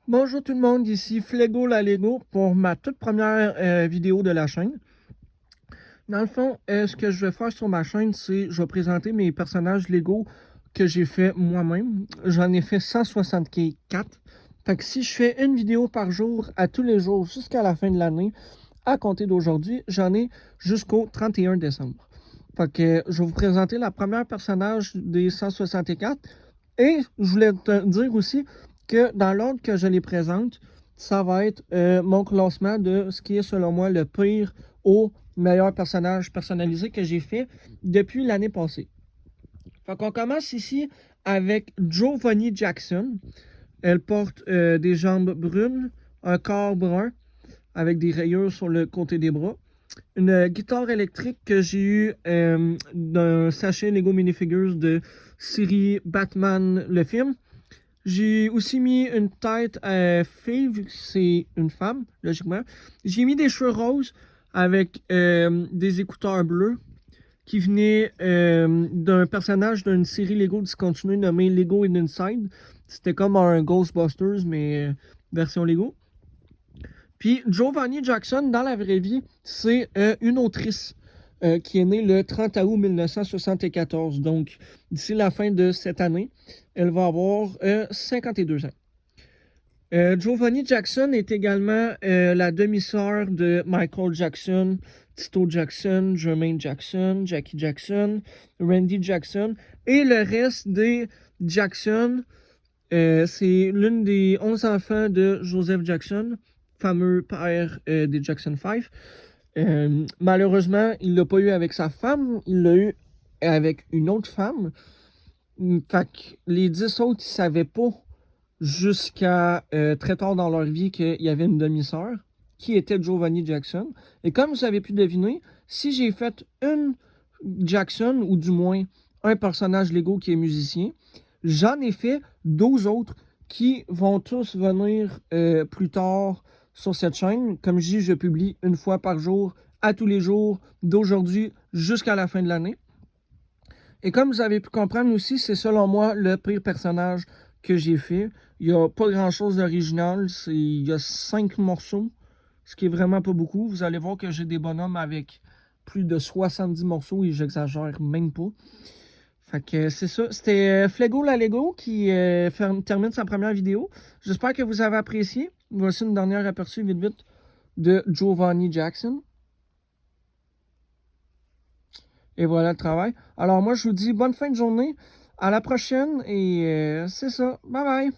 Bonjour tout le monde, ici Flego la Lego pour ma toute première vidéo de la chaîne. Dans le fond, ce que je vais faire sur ma chaîne, c'est je vais présenter mes personnages Lego que j'ai fait moi-même. J'en ai fait 164. Fait que si je fais une vidéo par jour à tous les jours jusqu'à la fin de l'année, à compter d'aujourd'hui, j'en ai jusqu'au 31 décembre. Fait que je vais vous présenter la première personnage des 164. Et je voulais te dire aussi que dans l'ordre que je les présente, ça va être mon classement de ce qui est selon moi le pire au meilleur personnage personnalisé que j'ai fait depuis l'année passée. Fait qu'on commence ici avec Giovanni Jackson. Elle porte des jambes brunes, un corps brun avec des rayures sur le côté des bras. Une guitare électrique que j'ai eue d'un sachet Lego Minifigures de série Batman le film. J'ai aussi mis une tête fille, vu que c'est une femme, logiquement. J'ai mis des cheveux roses avec des écouteurs bleus qui venaient d'un personnage d'une série Lego discontinuée nommée Lego in Inside. C'était comme un Ghostbusters, mais version Lego. Puis Giovanni Jackson, dans la vraie vie, c'est une autrice qui est née le 30 août 1974. Donc, d'ici la fin de cette année, elle va avoir 52 ans. Giovanni Jackson est également la demi-sœur de Michael Jackson, Tito Jackson, Jermaine Jackson, Jackie Jackson, Randy Jackson et le reste des Jackson. C'est l'une des 11 enfants de Joseph Jackson, fameux père des Jackson 5. Malheureusement, il ne l'a pas eu avec sa femme, il l'a eu avec une autre femme. Fait que les 10 autres, ils ne savaient pas jusqu'à très tard dans leur vie qu'il y avait une demi-sœur qui était Giovanni Jackson. Et comme vous avez pu deviner, si j'ai fait une Jackson, ou du moins un personnage Lego qui est musicien, j'en ai fait 12 autres qui vont tous venir plus tard sur cette chaîne. Comme je dis, je publie une fois par jour, à tous les jours, d'aujourd'hui jusqu'à la fin de l'année. Et comme vous avez pu comprendre aussi, c'est selon moi le pire personnage que j'ai fait. Il n'y a pas grand-chose d'original. Il y a 5 morceaux, ce qui est vraiment pas beaucoup. Vous allez voir que j'ai des bonhommes avec plus de 70 morceaux et j'exagère même pas. Fait que c'est ça. C'était Flego la Lego qui termine sa première vidéo. J'espère que vous avez apprécié. Voici une dernière aperçu vite vite de Giovanni Jackson. Et voilà le travail. Alors moi je vous dis bonne fin de journée. À la prochaine et c'est ça. Bye bye.